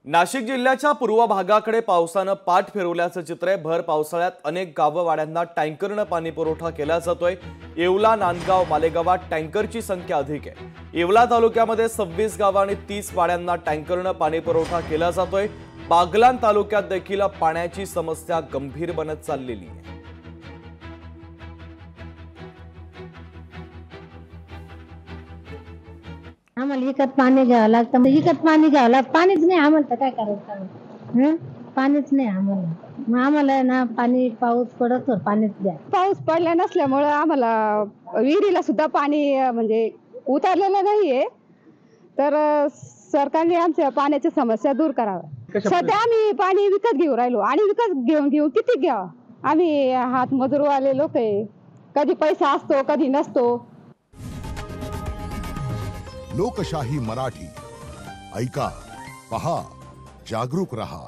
नाशिक जिल्ह्याच्या पूर्व भागाकडे पावसानं पाठ फिरवल्याचं चित्र आहे। भर पावसाळ्यात अनेक गाववाड्यांना टँकरनं पाणी पुरवठा केला जातोय। येवला, नांदगाव, मालेगावात टँकरची संख्या अधिक आहे। येवला तालुक्यामध्ये 26 गावं आणि 30 वाड्यांना टँकरनं पाणी पुरवठा केला जातोय। बागलाण तालुक्यात देखील पाण्याची समस्या गंभीर बनत चाललेली आहे। आम्हाला विकत पाणी घ्यावं लागतं, विकत पाणी घ्यावं लागतं। पाणीच नाही आम्हाला, तर काय करायचं? पाणीच नाही आम्हाला। मग आम्हाला ना पाणी पाऊस पडत तर पाणीच द्या। पाऊस पडला नसल्यामुळे आम्हाला विहिरीला सुद्धा पाणी म्हणजे उतरलेलं नाहीये, तर सरकारने आमच्या पाण्याची समस्या दूर करावी। सध्या आम्ही पाणी विकत घेऊ राहिलो आणि विकत घेऊन किती घ्यावं? आम्ही हात मजूरवाले लोक आहे, कधी पैसा असतो कधी नसतो। लोकशाही मराठी ऐका, पहा, जागरूक रहा।